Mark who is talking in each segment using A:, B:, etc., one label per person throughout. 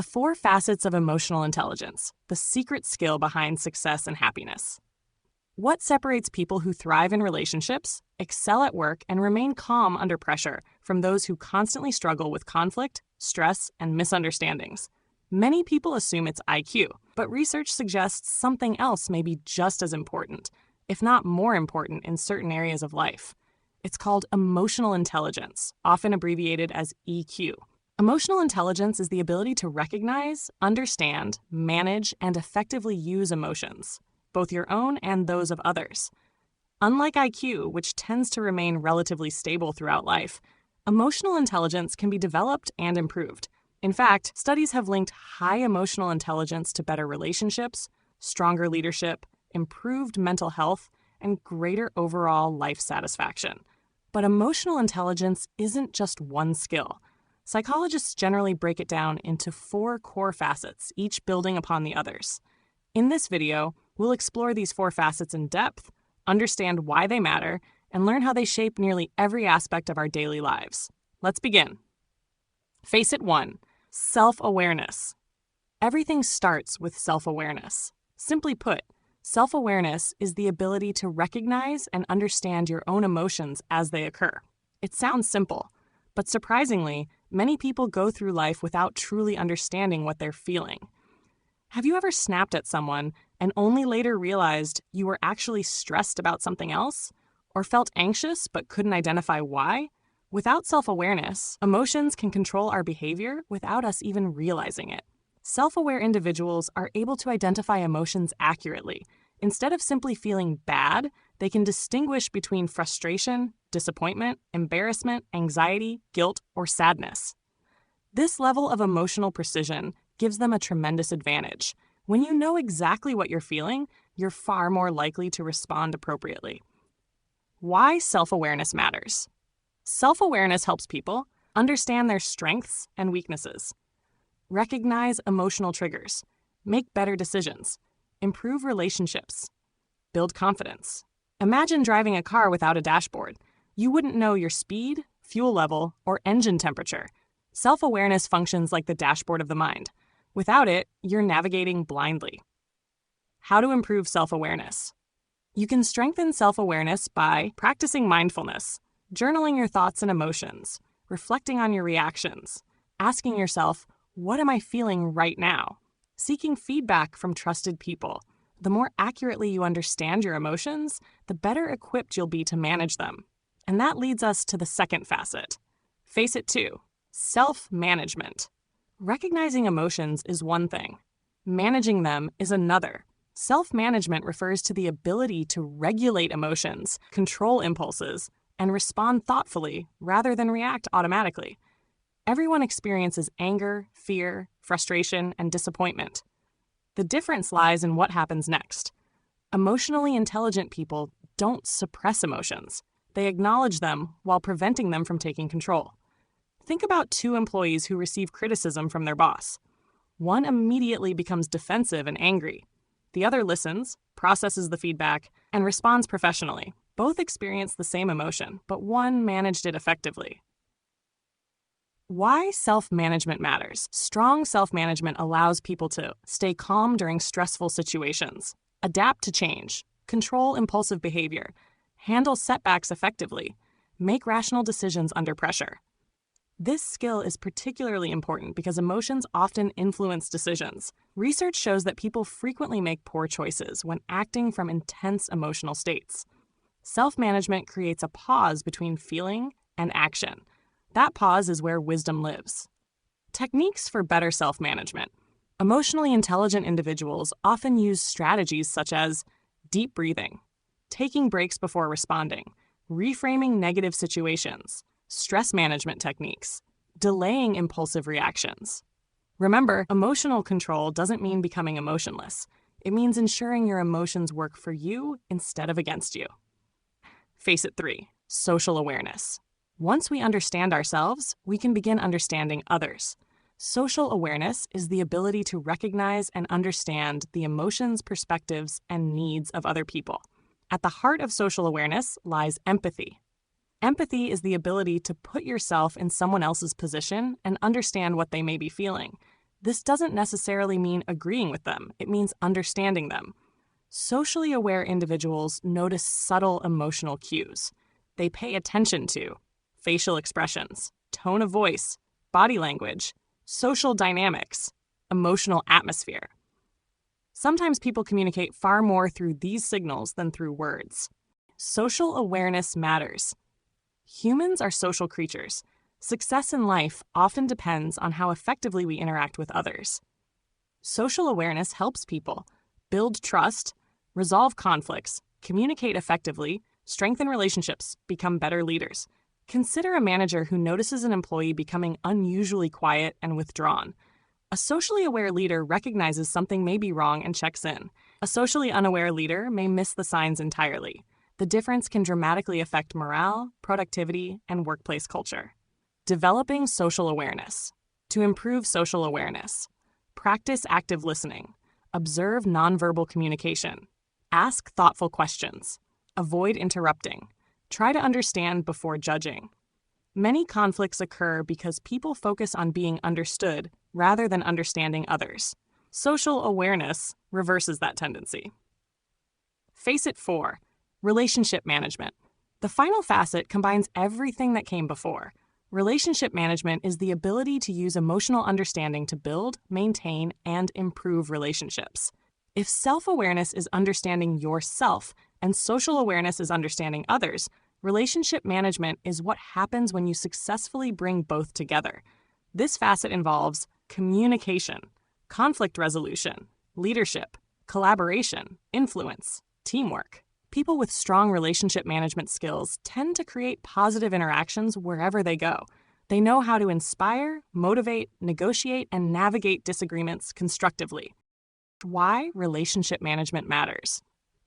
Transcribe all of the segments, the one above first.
A: The 4 facets of emotional intelligence, the secret skill behind success and happiness. What separates people who thrive in relationships, excel at work, and remain calm under pressure from those who constantly struggle with conflict, stress, and misunderstandings? Many people assume it's IQ, but research suggests something else may be just as important, if not more important in certain areas of life. It's called emotional intelligence, often abbreviated as EQ. Emotional intelligence is the ability to recognize, understand, manage, and effectively use emotions, both your own and those of others. Unlike IQ, which tends to remain relatively stable throughout life, emotional intelligence can be developed and improved. In fact, studies have linked high emotional intelligence to better relationships, stronger leadership, improved mental health, and greater overall life satisfaction. But emotional intelligence isn't just one skill. Psychologists generally break it down into 4 core facets, each building upon the others. In this video, we'll explore these 4 facets in depth, understand why they matter, and learn how they shape nearly every aspect of our daily lives. Let's begin. Facet 1. Self-awareness. Everything starts with self-awareness. Simply put, self-awareness is the ability to recognize and understand your own emotions as they occur. It sounds simple, but surprisingly, many people go through life without truly understanding what they're feeling. Have you ever snapped at someone and only later realized you were actually stressed about something else? Or felt anxious but couldn't identify why? Without self-awareness, emotions can control our behavior without us even realizing it. Self-aware individuals are able to identify emotions accurately. Instead of simply feeling bad, they can distinguish between frustration, disappointment, embarrassment, anxiety, guilt, or sadness. This level of emotional precision gives them a tremendous advantage. When you know exactly what you're feeling, you're far more likely to respond appropriately. Why self-awareness matters. Self-awareness helps people understand their strengths and weaknesses, recognize emotional triggers, make better decisions, improve relationships, build confidence. Imagine driving a car without a dashboard. You wouldn't know your speed, fuel level, or engine temperature. Self-awareness functions like the dashboard of the mind. Without it, you're navigating blindly. How to improve self-awareness. You can strengthen self-awareness by practicing mindfulness, journaling your thoughts and emotions, reflecting on your reactions, asking yourself, what am I feeling right now? Seeking feedback from trusted people. The more accurately you understand your emotions, the better equipped you'll be to manage them. And that leads us to the second facet. Facet 2. Self-management. Recognizing emotions is one thing. Managing them is another. Self-management refers to the ability to regulate emotions, control impulses, and respond thoughtfully rather than react automatically. Everyone experiences anger, fear, frustration, and disappointment. The difference lies in what happens next. Emotionally intelligent people don't suppress emotions. They acknowledge them while preventing them from taking control. Think about 2 employees who receive criticism from their boss. One immediately becomes defensive and angry. The other listens, processes the feedback, and responds professionally. Both experience the same emotion, but one managed it effectively. Why self-management matters. Strong self-management allows people to stay calm during stressful situations, adapt to change, control impulsive behavior, handle setbacks effectively, make rational decisions under pressure. This skill is particularly important because emotions often influence decisions. Research shows that people frequently make poor choices when acting from intense emotional states. Self-management creates a pause between feeling and action. That pause is where wisdom lives. Techniques for better self-management. Emotionally intelligent individuals often use strategies such as deep breathing, taking breaks before responding, reframing negative situations, stress management techniques, delaying impulsive reactions. Remember, emotional control doesn't mean becoming emotionless. It means ensuring your emotions work for you instead of against you. Facet 3. Social awareness. Once we understand ourselves, we can begin understanding others. Social awareness is the ability to recognize and understand the emotions, perspectives, and needs of other people. At the heart of social awareness lies empathy. Empathy is the ability to put yourself in someone else's position and understand what they may be feeling. This doesn't necessarily mean agreeing with them. It means understanding them. Socially aware individuals notice subtle emotional cues. They pay attention to facial expressions, tone of voice, body language, social dynamics, emotional atmosphere. Sometimes people communicate far more through these signals than through words. Social awareness matters. Humans are social creatures. Success in life often depends on how effectively we interact with others. Social awareness helps people build trust, resolve conflicts, communicate effectively, strengthen relationships, become better leaders. Consider a manager who notices an employee becoming unusually quiet and withdrawn. A socially aware leader recognizes something may be wrong and checks in. A socially unaware leader may miss the signs entirely. The difference can dramatically affect morale, productivity, and workplace culture. Developing social awareness. To improve social awareness, practice active listening. Observe nonverbal communication. Ask thoughtful questions. Avoid interrupting. Try to understand before judging. Many conflicts occur because people focus on being understood rather than understanding others. Social awareness reverses that tendency. Facet 4. Relationship management. The final facet combines everything that came before. Relationship management is the ability to use emotional understanding to build, maintain, and improve relationships. If self-awareness is understanding yourself and social awareness is understanding others, relationship management is what happens when you successfully bring both together. This facet involves communication, conflict resolution, leadership, collaboration, influence, teamwork. People with strong relationship management skills tend to create positive interactions wherever they go. They know how to inspire, motivate, negotiate, and navigate disagreements constructively. Why relationship management matters.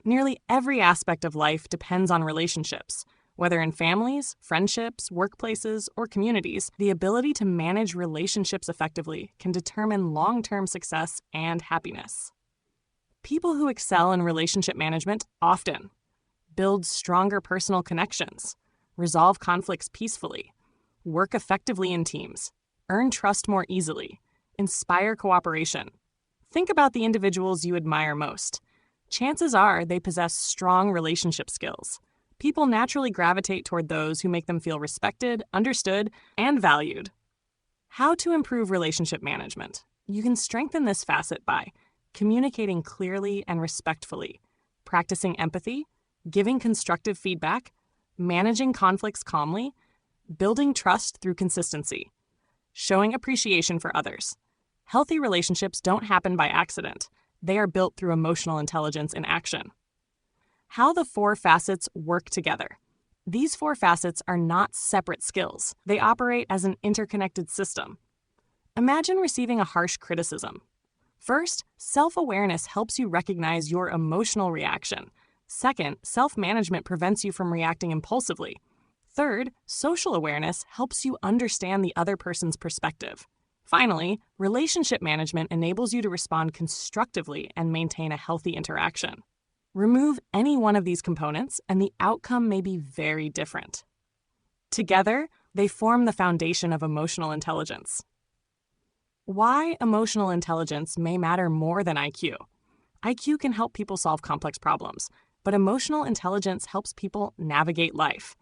A: Nearly every aspect of life depends on relationships. Whether in families, friendships, workplaces, or communities, the ability to manage relationships effectively can determine long-term success and happiness. People who excel in relationship management often build stronger personal connections, resolve conflicts peacefully, work effectively in teams, earn trust more easily, inspire cooperation. Think about the individuals you admire most. Chances are they possess strong relationship skills. People naturally gravitate toward those who make them feel respected, understood, and valued. How to improve relationship management? You can strengthen this facet by communicating clearly and respectfully, practicing empathy, giving constructive feedback, managing conflicts calmly, building trust through consistency, showing appreciation for others. Healthy relationships don't happen by accident. They are built through emotional intelligence in action. How the 4 facets work together. These 4 facets are not separate skills. They operate as an interconnected system. Imagine receiving a harsh criticism. First, self-awareness helps you recognize your emotional reaction. Second, self-management prevents you from reacting impulsively. Third, social awareness helps you understand the other person's perspective. Finally, relationship management enables you to respond constructively and maintain a healthy interaction. Remove any one of these components, and the outcome may be very different. Together, they form the foundation of emotional intelligence. Why emotional intelligence may matter more than IQ. IQ can help people solve complex problems, but emotional intelligence helps people navigate life.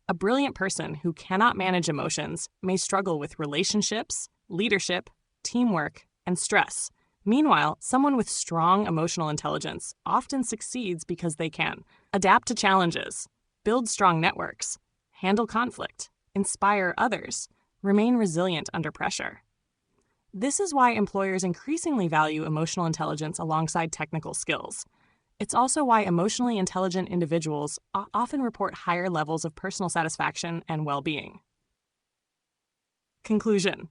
A: A brilliant person who cannot manage emotions may struggle with relationships, leadership, teamwork, and stress. Meanwhile, someone with strong emotional intelligence often succeeds because they can adapt to challenges, build strong networks, handle conflict, inspire others, remain resilient under pressure. This is why employers increasingly value emotional intelligence alongside technical skills. It's also why emotionally intelligent individuals often report higher levels of personal satisfaction and well-being. Conclusion.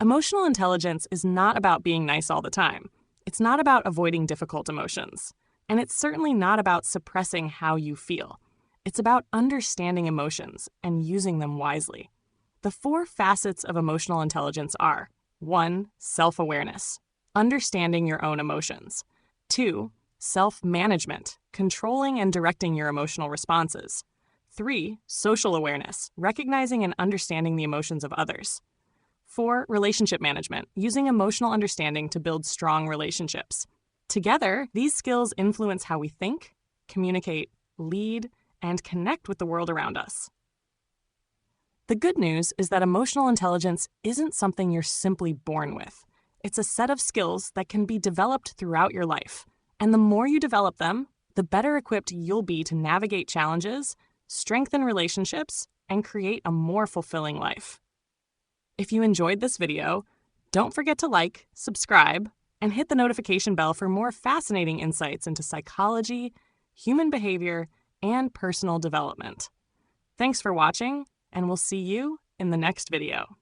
A: Emotional intelligence is not about being nice all the time. It's not about avoiding difficult emotions. And it's certainly not about suppressing how you feel. It's about understanding emotions and using them wisely. The 4 facets of emotional intelligence are 1. Self-awareness, understanding your own emotions. 2. Self-management, controlling and directing your emotional responses. 3. Social awareness, recognizing and understanding the emotions of others. 4. Relationship management, using emotional understanding to build strong relationships. Together, these skills influence how we think, communicate, lead, and connect with the world around us. The good news is that emotional intelligence isn't something you're simply born with. It's a set of skills that can be developed throughout your life. And the more you develop them, the better equipped you'll be to navigate challenges, strengthen relationships, and create a more fulfilling life. If you enjoyed this video, don't forget to like, subscribe, and hit the notification bell for more fascinating insights into psychology, human behavior, and personal development. Thanks for watching, and we'll see you in the next video.